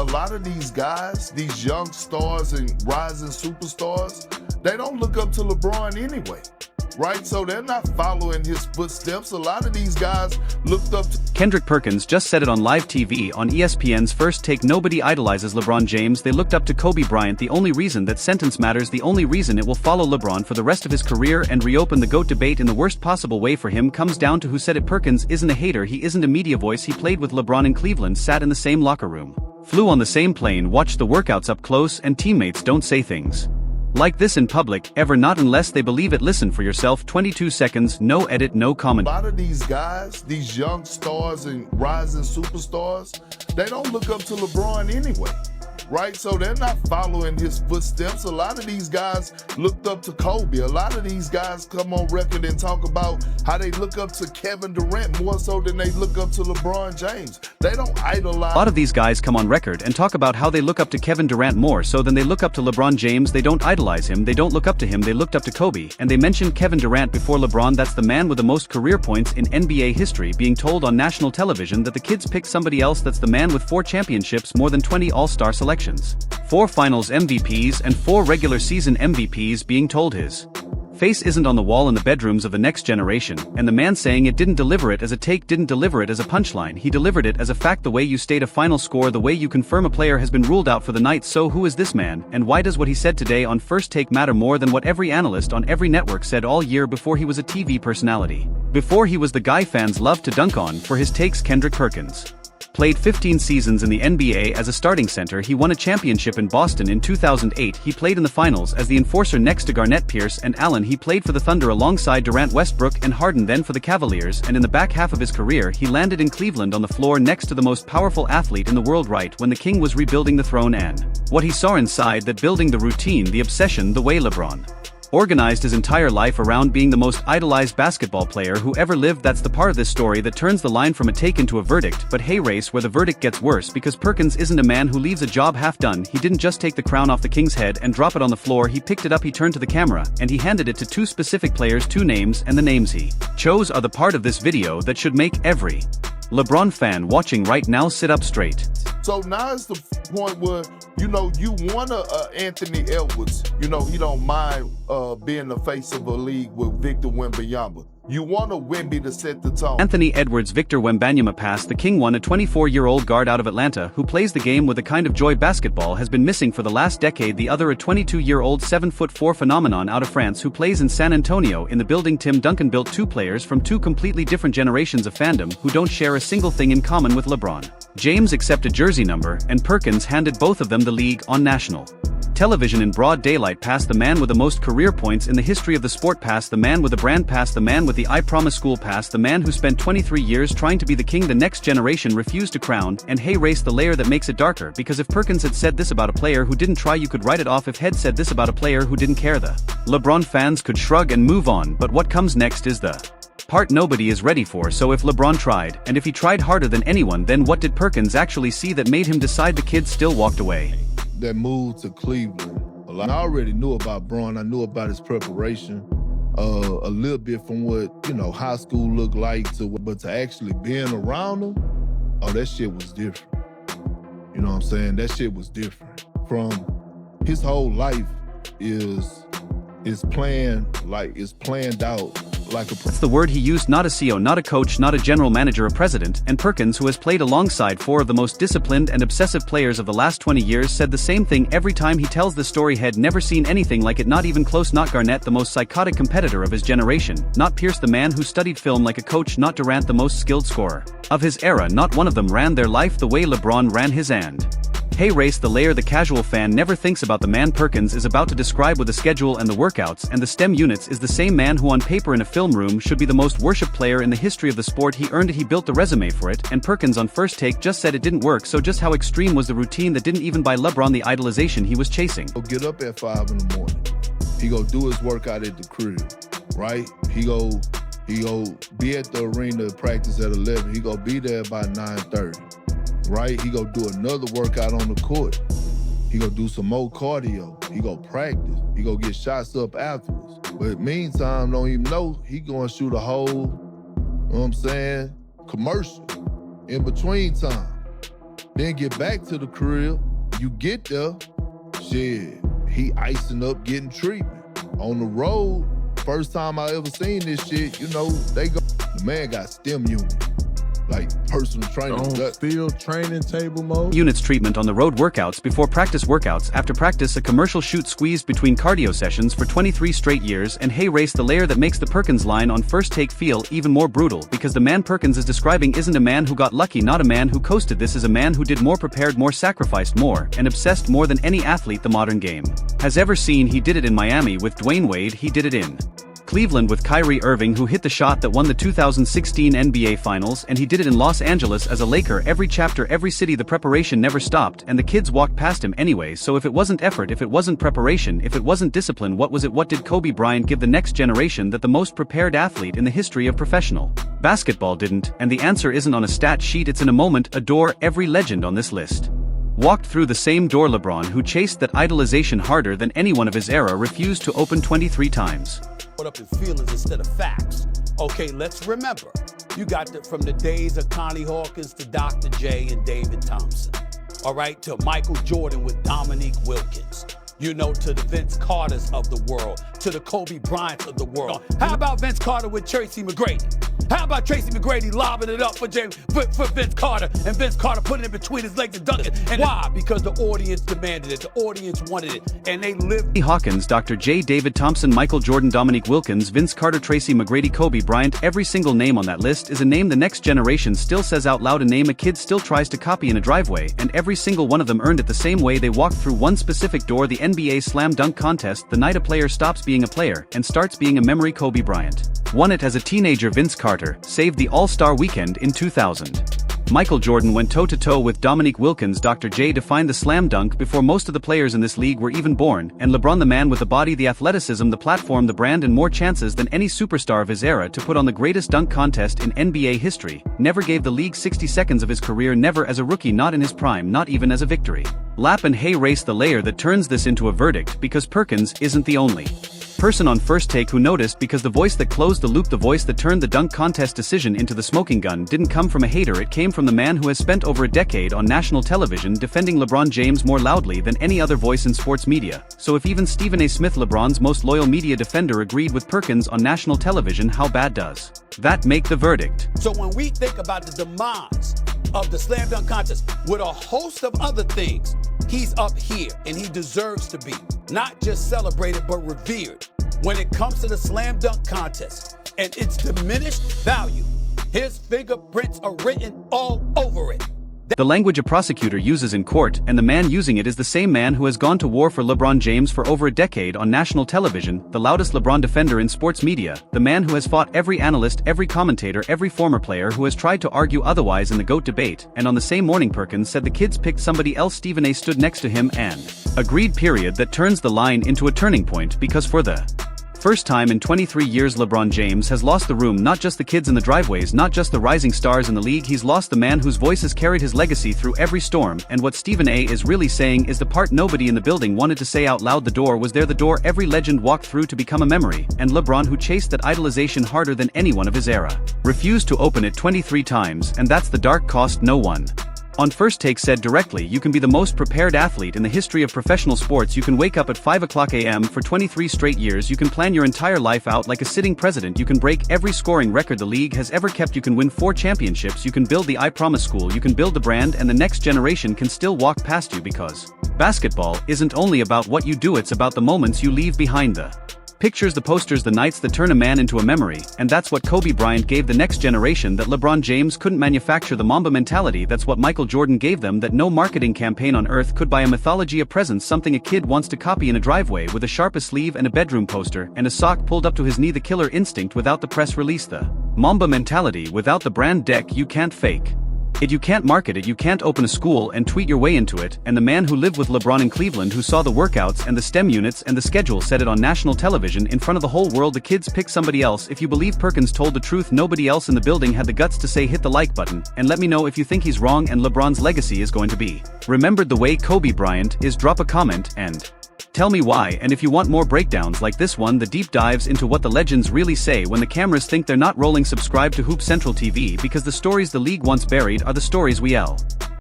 a lot of these guys, these young stars and rising superstars, they don't look up to LeBron anyway, right? So they're not following his footsteps. A lot of these guys looked up to... Kendrick Perkins just said it on live TV on ESPN's First Take. Nobody idolizes LeBron James. They looked up to Kobe Bryant. The only reason that sentence matters, the only reason it will follow LeBron for the rest of his career and reopen the GOAT debate in the worst possible way for him comes down to who said it. Perkins isn't a hater, he isn't a media voice. He played with LeBron in Cleveland, sat in the same locker room, flew on the same plane, watched the workouts up close, and teammates don't say things like this in public, ever, not unless they believe it. Listen for yourself. 22 seconds, no edit, no comment. A lot of these guys, these young stars and rising superstars, they don't look up to LeBron anyway, right? So they're not following his footsteps. A lot of these guys looked up to Kobe. A lot of these guys come on record and talk about how they look up to Kevin Durant more so than they look up to LeBron James. They don't idolize. A lot of these guys come on record and talk about how they look up to Kevin Durant more so than they look up to LeBron James. They don't idolize him, they don't look up to him, they looked up to Kobe. And they mentioned Kevin Durant before LeBron. That's the man with the most career points in NBA history, being told on national television that the kids pick somebody else. That's the man with 4 championships, more than 20 all-star selections, 4 finals MVPs and 4 regular season MVPs, being told his face isn't on the wall in the bedrooms of the next generation. And the man saying it didn't deliver it as a take, didn't deliver it as a punchline, he delivered it as a fact. The way you state a final score, the way you confirm a player has been ruled out for the night. So who is this man, and why does what he said today on First Take matter more than what every analyst on every network said all year before he was a TV personality, before he was the guy fans love to dunk on for his takes? Kendrick Perkins played 15 seasons in the NBA as a starting center. He won a championship in Boston in 2008. He played in the finals as the enforcer next to Garnett, Pierce, and Allen. He played for the Thunder alongside Durant, Westbrook, and Harden, then for the Cavaliers, and in the back half of his career he landed in Cleveland on the floor next to the most powerful athlete in the world, right when the king was rebuilding the throne. And what he saw inside that building, the routine, the obsession, the way LeBron organized his entire life around being the most idolized basketball player who ever lived. That's the part of this story that turns the line from a take into a verdict. But hey, race where the verdict gets worse, because Perkins isn't a man who leaves a job half done. He didn't just take the crown off the king's head and drop it on the floor. He picked it up, he turned to the camera, and he handed it to 2 specific players, 2 names, and the names he chose are the part of this video that should make every LeBron fan watching right now sit up straight. So now is the point where, you want Anthony Edwards. He don't mind being the face of a league with Victor Wembanyama. You want a Wemby to set the tone. Anthony Edwards, Victor Wembanyama pass. The king won. A 24-year-old guard out of Atlanta who plays the game with the kind of joy basketball has been missing for the last decade. The other, a 22-year-old 7'4" phenomenon out of France who plays in San Antonio. In the building, Tim Duncan built 2 players from 2 completely different generations of fandom who don't share a single thing in common with LeBron James except a jersey number, and Perkins handed both of them the league on national television in broad daylight. Past the man with the most career points in the history of the sport. Past the man with the brand. Past the man with the I Promise School. Past the man who spent 23 years trying to be the king the next generation refused to crown. And hey, race the layer that makes it darker, because if Perkins had said this about a player who didn't try, you could write it off. If Head said this about a player who didn't care, the LeBron fans could shrug and move on. But what comes next is the part nobody is ready for. So if LeBron tried, and if he tried harder than anyone, then what did Perkins actually see that made him decide? The kid still walked away. That move to Cleveland, I already knew about Bron. I knew about his preparation a little bit from what high school looked like, but to actually being around him, that shit was different. You know what I'm saying? That shit was different. From his whole life is planned out like a... That's the word he used, not a CEO, not a coach, not a general manager, a president. And Perkins, who has played alongside 4 of the most disciplined and obsessive players of the last 20 years, said the same thing every time he tells the story. Had never seen anything like it, not even close. Not Garnett, the most psychotic competitor of his generation, not Pierce, the man who studied film like a coach, not Durant, the most skilled scorer of his era. Not one of them ran their life the way LeBron ran his. And hey, race the layer the casual fan never thinks about. The man Perkins is about to describe with the schedule and the workouts and the STEM units is the same man who on paper in a film room should be the most worshipped player in the history of the sport. He earned it, he built the resume for it, and Perkins on First Take just said it didn't work. So just how extreme was the routine that didn't even buy LeBron the idolization he was chasing? He'll get up at 5 in the morning. He go do his workout at the crib, right? He go be at the arena practice at 11. He go be there by 9:30. Right? He go do another workout on the court. He go do some more cardio. He go practice. He go get shots up afterwards. But meantime, don't even know he gonna shoot a whole, commercial in between time. Then get back to the crib. You get there, shit, he icing up getting treatment. On the road, first time I ever seen this shit, the man got STEM unit. Like personal training. Still training table mode. Units treatment on the road workouts before practice workouts. After practice, a commercial shoot squeezed between cardio sessions for 23 straight years. And hey, race the layer that makes the Perkins line on first take feel even more brutal, because the man Perkins is describing isn't a man who got lucky, not a man who coasted. This is a man who did more, prepared more, sacrificed more, and obsessed more than any athlete the modern game has ever seen. He did it in Miami with Dwayne Wade. He did it in Cleveland with Kyrie Irving, who hit the shot that won the 2016 NBA Finals, and he did it in Los Angeles as a Laker. Every chapter, every city, the preparation never stopped, and the kids walked past him anyway. So if it wasn't effort, if it wasn't preparation, if it wasn't discipline, what was it? What did Kobe Bryant give the next generation that the most prepared athlete in the history of professional basketball didn't? And the answer isn't on a stat sheet, it's in a moment, a door. Every legend on this list walked through the same door. LeBron, who chased that idolization harder than anyone of his era, refused to open 23 times. Up in feelings instead of facts. Okay, let's remember, you got from the days of Connie Hawkins to Dr. J and David Thompson, all right, to Michael Jordan with Dominique Wilkins, to the Vince Carters of the world, to the Kobe Bryants of the world. How about Vince Carter with Tracy McGrady? How about Tracy McGrady lobbing it up for Vince Carter, and Vince Carter putting it between his legs and dunking it? And why? Because the audience demanded it, the audience wanted it, and they lived. Hawkins, Dr. J, David Thompson, Michael Jordan, Dominique Wilkins, Vince Carter, Tracy McGrady, Kobe Bryant. Every single name on that list is a name the next generation still says out loud, a name a kid still tries to copy in a driveway, and every single one of them earned it the same way. They walked through one specific door, the NBA slam dunk contest, the night a player stops being a player and starts being a memory. Kobe Bryant won it as a teenager. Vince Carter saved the All-Star Weekend in 2000. Michael Jordan went toe-to-toe with Dominique Wilkins. Dr. J defined the slam dunk before most of the players in this league were even born, and LeBron, the man with the body, the athleticism, the platform, the brand, and more chances than any superstar of his era to put on the greatest dunk contest in NBA history, never gave the league 60 seconds of his career, never as a rookie, not in his prime, not even as a victory lap. And hey, race the layer that turns this into a verdict, because Perkins isn't the only person on First Take who noticed, because the voice that closed the loop, the voice that turned the dunk contest decision into the smoking gun, didn't come from a hater. It came from the man who has spent over a decade on national television defending LeBron James more loudly than any other voice in sports media. So if even Stephen A. Smith, LeBron's most loyal media defender, agreed with Perkins on national television, how bad does that make the verdict? So when we think about the demise of the slam dunk contest with a host of other things, he's up here and he deserves to be not just celebrated but revered. When it comes to the slam dunk contest and its diminished value, his fingerprints are written all over it. The language a prosecutor uses in court, and the man using it is the same man who has gone to war for LeBron James for over a decade on national television, the loudest LeBron defender in sports media, the man who has fought every analyst, every commentator, every former player who has tried to argue otherwise in the GOAT debate. And on the same morning, Perkins said the kids picked somebody else. Stephen A. stood next to him and agreed. Period. That turns the line into a turning point, because for the first time in 23 years, LeBron James has lost the room, not just the kids in the driveways, not just the rising stars in the league. He's lost the man whose voice has carried his legacy through every storm. And what Stephen A. is really saying is the part nobody in the building wanted to say out loud. The door was there, the door every legend walked through to become a memory. And LeBron, who chased that idolization harder than anyone of his era, refused to open it 23 times, and that's the dark cost no one on First Take said directly. You can be the most prepared athlete in the history of professional sports. You can wake up at 5 o'clock a.m. for 23 straight years. You can plan your entire life out like a sitting president. You can break every scoring record the league has ever kept. You can win 4 championships. You can build the I Promise School. You can build the brand, and the next generation can still walk past you, because basketball isn't only about what you do, it's about the moments you leave behind, the pictures, the posters, the nights that turn a man into a memory. And that's what Kobe Bryant gave the next generation that LeBron James couldn't manufacture. The Mamba mentality. That's what Michael Jordan gave them that no marketing campaign on earth could buy. A mythology, a presence, something a kid wants to copy in a driveway with a sharpest sleeve and a bedroom poster and a sock pulled up to his knee. The killer instinct without the press release. The Mamba mentality without the brand deck. You can't fake it, you can't market it, you can't open a school and tweet your way into it. And the man who lived with LeBron in Cleveland, who saw the workouts and the STEM units and the schedule, said it on national television in front of the whole world. The kids picked somebody else. If you believe Perkins told the truth, nobody else in the building had the guts to say hit the like button and let me know if you think he's wrong and LeBron's legacy is going to be remembered the way Kobe Bryant is. Drop a comment and tell me why. And if you want more breakdowns like this one, the deep dives into what the legends really say when the cameras think they're not rolling, subscribe to Hoop Central TV, because the stories the league once buried are the stories we tell.